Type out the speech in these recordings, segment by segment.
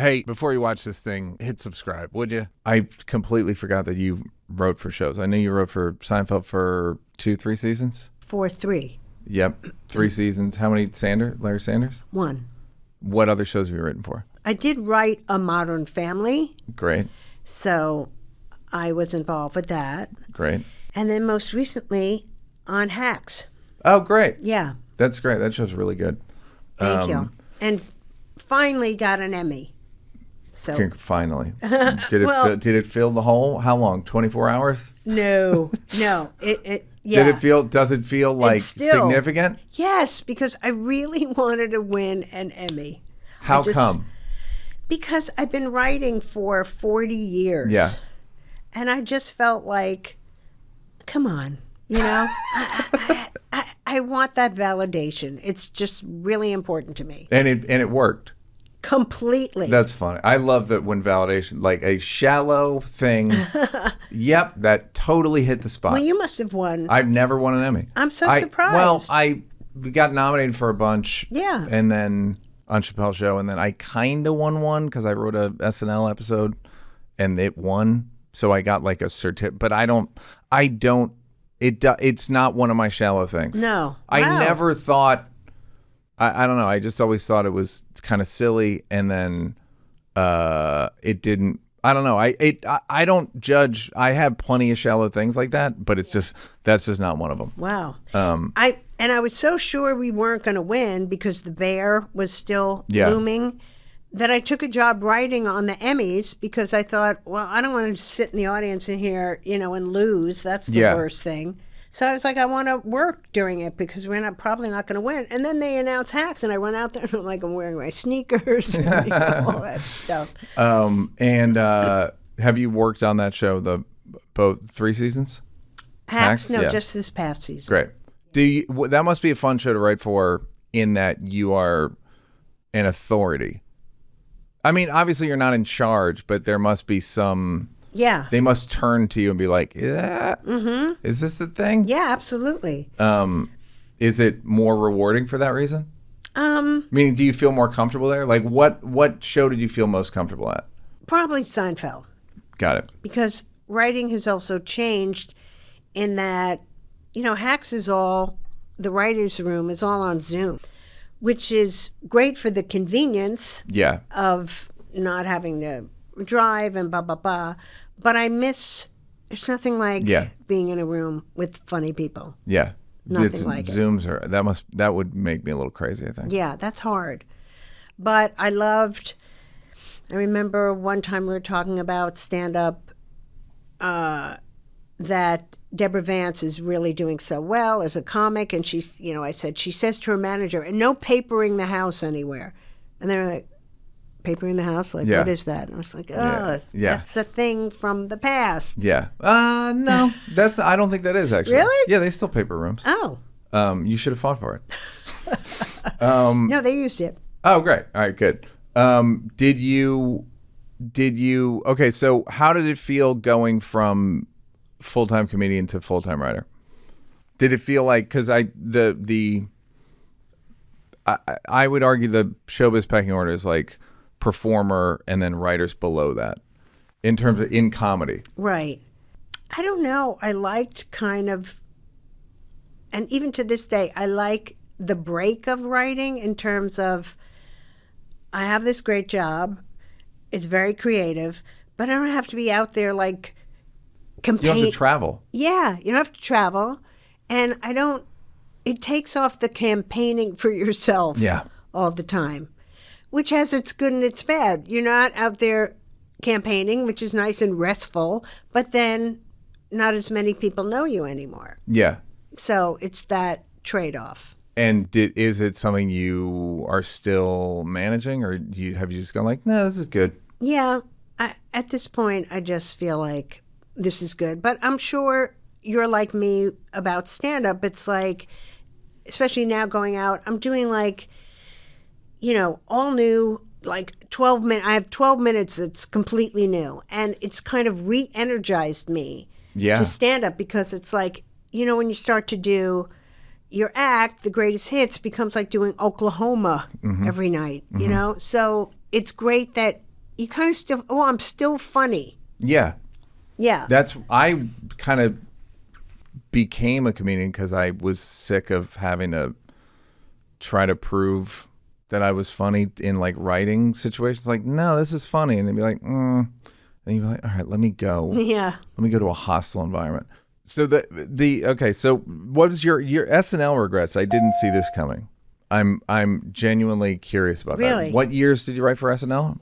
Hey, before you watch this thing, hit subscribe, would you? I completely forgot that you wrote for shows. I knew you wrote for Seinfeld for 2-3 seasons. 3. Yep, 3 seasons. How many Larry Sanders? 1. What other shows have you written for? I did write A Modern Family. Great. So I was involved with that. Great. And then most recently on Hacks. Oh, great. Yeah. That's great. That show's really good. Thank you. And finally got an Emmy. So Finally. Did it fill the hole? How long? 24 hours? No. Yeah. Does it feel like significant? Yes, because I really wanted to win an Emmy. How come? Because I've been writing for 40 years. Yeah. And I just felt like, come on, I want that validation. It's just really important to me. And it worked. Completely. That's funny. I love that when validation, like a shallow thing, yep, that totally hit the spot. Well, you must have won. I've never won an Emmy. I'm so surprised. Well, we got nominated for a bunch. Yeah. And then on Chappelle's show, and then I kind of won one because I wrote a SNL episode, and it won. So I got like a certificate, but it's not one of my shallow things. No. I Wow. never thought, I don't know, I just always thought it was kind of silly, and then it didn't, I don't know, I don't judge, I have plenty of shallow things like that, but that's just not one of them. Wow. I was so sure we weren't going to win because the bear was still looming that I took a job writing on the Emmys because I thought, well, I don't want to sit in the audience in here, and lose. That's the worst thing. So I was like, I want to work during it because we're probably not going to win. And then they announced Hacks, and I run out there and I'm like, I'm wearing my sneakers and all that stuff. And have you worked on that show both 3 seasons? Hacks? No, just this past season. Great. That must be a fun show to write for, in that you are an authority. I mean, obviously you're not in charge, but there must be some. Yeah. They must turn to you and be like, yeah, is this the thing? Yeah, absolutely. Is it more rewarding for that reason? Meaning, do you feel more comfortable there? Like, what show did you feel most comfortable at? Probably Seinfeld. Got it. Because writing has also changed in that, Hacks is all, the writer's room is all on Zoom, which is great for the convenience of not having to drive and blah, blah, blah. But there's nothing like being in a room with funny people. Yeah. Nothing like Zooms that would make me a little crazy, I think. Yeah, that's hard. But I remember one time we were talking about stand-up, that Deborah Vance is really doing so well as a comic. And she's, I said, she says to her manager, and no papering the house anywhere. And they're like, papering the house? Like, what is that? And I was like, that's a thing from the past. Yeah. No, I don't think that is actually. Really? Yeah, they still paper rooms. Oh. You should have fought for it. No, they used it. Oh, great. All right, good. Did you, okay, so how did it feel going from full-time comedian to full-time writer? Did it feel like, because I would argue the showbiz pecking order is like performer and then writers below that in terms of in comedy. Right. I don't know. I liked kind of, and even to this day, I like the break of writing in terms of I have this great job. It's very creative, but I don't have to be out there like campaign. You don't have to travel. Yeah, you don't have to travel. And it takes off the campaigning for yourself all the time, which has its good and its bad. You're not out there campaigning, which is nice and restful, but then not as many people know you anymore. Yeah. So it's that trade-off. And is it something you are still managing, or have you just gone like, no, this is good? Yeah. At this point, I just feel like this is good. But I'm sure you're like me about stand-up. It's like, especially now going out, I'm doing like, all new, like 12 minutes. I have 12 minutes that's completely new. And it's kind of re-energized me to stand-up because it's like, when you start to do your act, the greatest hits becomes like doing Oklahoma every night, So it's great that you kind of still, oh, I'm still funny. Yeah. Yeah. I kind of became a comedian because I was sick of having to try to prove that I was funny in like writing situations. Like, no, this is funny. And they'd be like, and you'd be like, all right, let me go. Yeah. Let me go to a hostile environment. So okay. So what was your SNL regrets? I didn't see this coming. I'm genuinely curious about Really? that. What years did you write for SNL?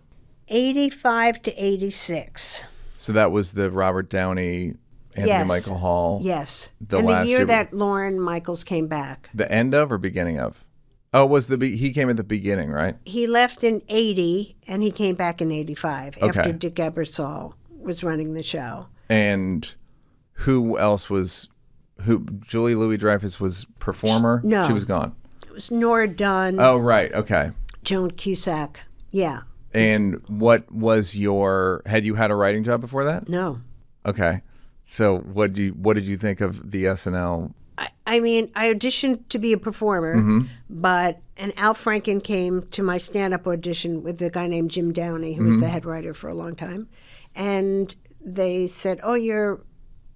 85 to 86. So that was the Robert Downey, Anthony Yes. Michael Hall. Yes. The and last the year year- that Lorne Michaels came back. The end of or beginning of? Oh, he came at the beginning, right? He left in 80 and he came back in 85 Okay. after Dick Ebersol was running the show. And who else was? Julie Louis-Dreyfus was performer? No. She was gone. It was Nora Dunn, Oh, right. Okay. Joan Cusack. Yeah. And what was had you had a writing job before that? No. Okay. So what did you think of the SNL? I mean, I auditioned to be a performer, and Al Franken came to my stand-up audition with a guy named Jim Downey, who was the head writer for a long time. And they said, oh,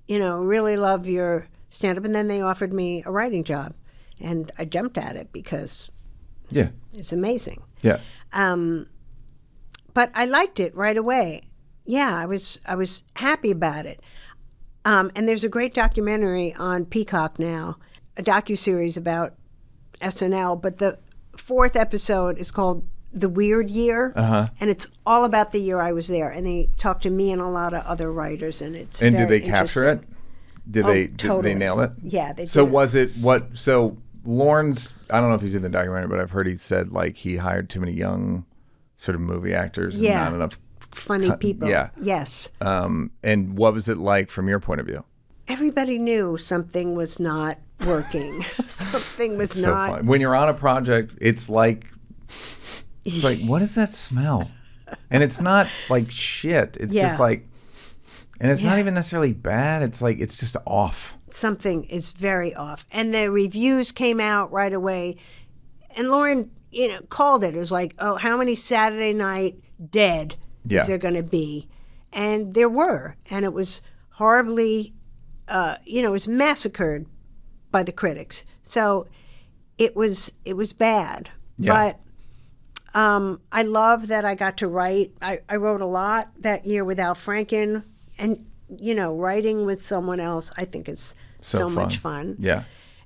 really love your stand-up. And then they offered me a writing job. And I jumped at it because Yeah. it's amazing. Yeah. But I liked it right away. Yeah, I was happy about it. And there's a great documentary on Peacock now, a docuseries about SNL. But the 4th episode is called The Weird Year, and it's all about the year I was there. And they talked to me and a lot of other writers, and it's And very did they capture it? interesting. Did Totally. they nail it? Yeah, they So did. was it so Lorne's, I don't know if he's in the documentary, but I've heard he said like he hired too many young sort of movie actors Yeah. and not enough Funny people. Yeah. Yes. And what was it like from your point of view? Everybody knew something was not working. Something was So not. fun. When you're on a project, it's like what is that smell? And it's not like shit. It's Yeah. just like, and it's not Yeah. even necessarily bad. It's like, it's just off. Something is very off. And the reviews came out right away. And Lauren, called it. It was like, oh, how many Saturday night dead Yeah. is there going to be? And there were. And it was horribly, it was massacred by the critics. So it was bad. Yeah. But I love that I got to write. I wrote a lot that year with Al Franken. And, writing with someone else, I think is so much fun. Yeah.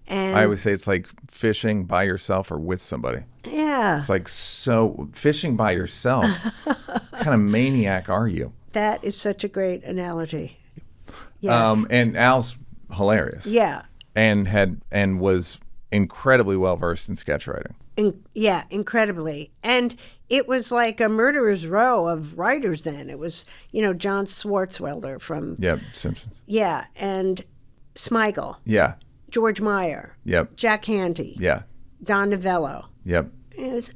And I always say it's like fishing by yourself or with somebody. yeah, It's like, so fishing by yourself, what kind of maniac are you? that is such a great analogy. Yes. And Al's hilarious. Yeah. And was incredibly well versed in sketch writing. Yeah, incredibly. And it was like a murderer's row of writers then. It was, John Swartzwelder from, Yeah, Simpsons. yeah, and Smigel, Yeah. George Meyer, Yep. Jack Handy, Yeah. Don Novello. Yep. It was,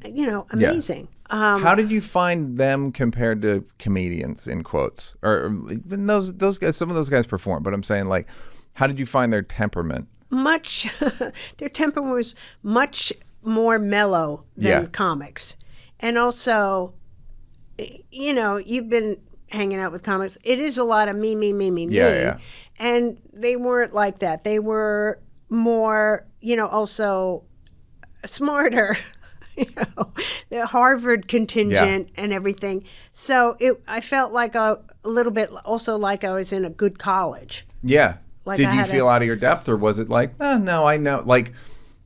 amazing. How did you find them compared to comedians, in quotes? Or those guys, some of those guys perform, but I'm saying, like, how did you find their temperament? Their temperament was much more mellow than Yeah. comics. And also, you've been hanging out with comics. It is a lot of me, me, me, me, Yeah, me. yeah. And they weren't like that. They were more, also smarter. The Harvard contingent and everything. So I felt like a little bit also like I was in a good college. Yeah. Like Did I you had feel out of your depth, or was it like, oh, no, I know, like,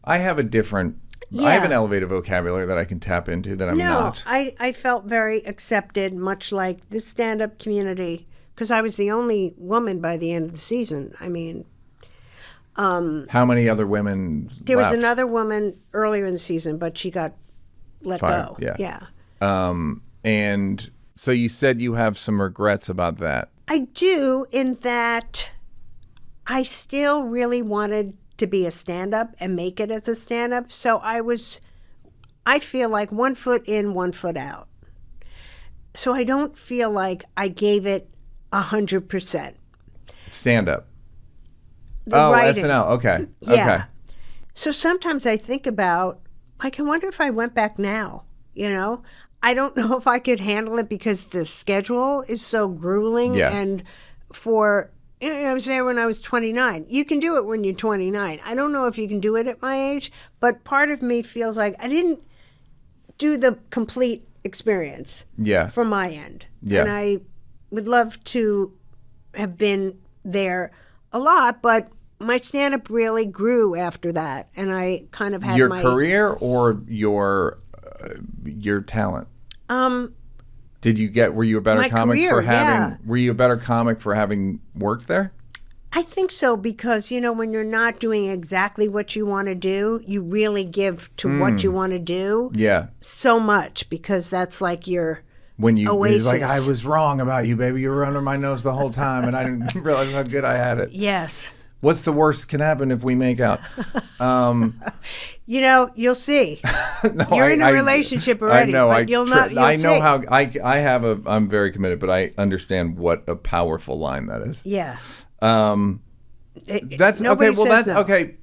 I have a different, I have Yeah. an elevated vocabulary that I can tap into that I'm No, not. I felt very accepted, much like the stand-up community, because I was the only woman by the end of the season. I mean, How many other women there was left? another woman earlier in the season, but she got let Fired, go. yeah. And so you said you have some regrets about that. I do, in that I still really wanted to be a stand-up and make it as a stand-up. So I feel like 1 foot in, 1 foot out. So I don't feel like I gave it 100%. Stand up. The writing. SNL. Okay. Yeah. Okay. So sometimes I think about, like, I wonder if I went back now, I don't know if I could handle it because the schedule is so grueling. Yeah. And I was there when I was 29. You can do it when you're 29. I don't know if you can do it at my age, but part of me feels like I didn't do the complete experience from my end. Yeah. And I would love to have been there a lot, but my stand-up really grew after that. And I kind of had your career or your talent? Were you a better comic career, were you a better comic for having worked there? I think so, because, when you're not doing exactly what you want to do, you really give to what you want to do so much, because that's like your oasis. It's like, I was wrong about you, baby. You were under my nose the whole time, and I didn't realize how good I had it. Yes. What's the worst can happen if we make out? You'll see. You're in a relationship already, but you'll not. You'll see. How I'm very committed, but I understand what a powerful line that is. Yeah. That's nobody okay. Well, says that's no. okay.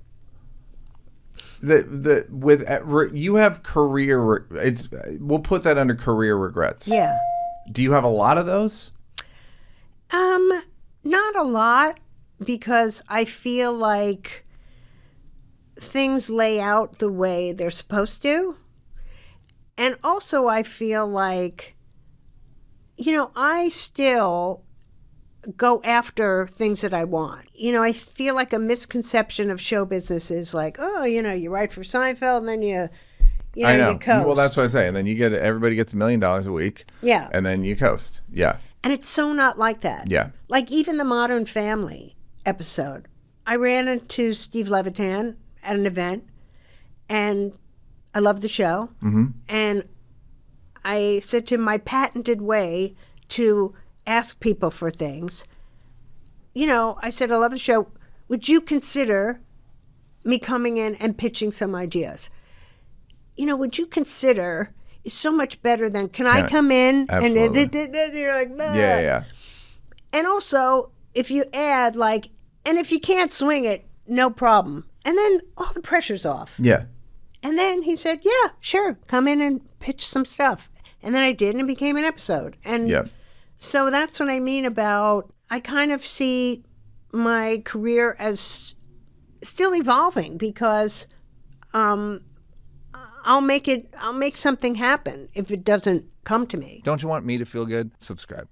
You have career. We'll put that under career regrets. Yeah. Do you have a lot of those? Not a lot, because I feel like things lay out the way they're supposed to. And also I feel like, I still go after things that I want. I feel like a misconception of show business is like, you write for Seinfeld and then you coast. Well, that's what I say. And then everybody gets $1 million a week. Yeah. And then you coast. Yeah. And it's so not like that. Yeah. Like even the Modern Family episode, I ran into Steve Levitan at an event, and I loved the show. Mm-hmm. And I said to him, my patented way to ask people for things, I said, I love the show. Would you consider me coming in and pitching some ideas? Would you consider is so much better than, can I come in? Absolutely. And you're like, nah. Yeah. And also, if you add and if you can't swing it, no problem. And then all the pressure's off. Yeah. And then he said, yeah, sure, come in and pitch some stuff. And then I did, and it became an episode. And so that's what I mean about, I kind of see my career as still evolving, because I'll make something happen if it doesn't come to me. Don't you want me to feel good? Subscribe.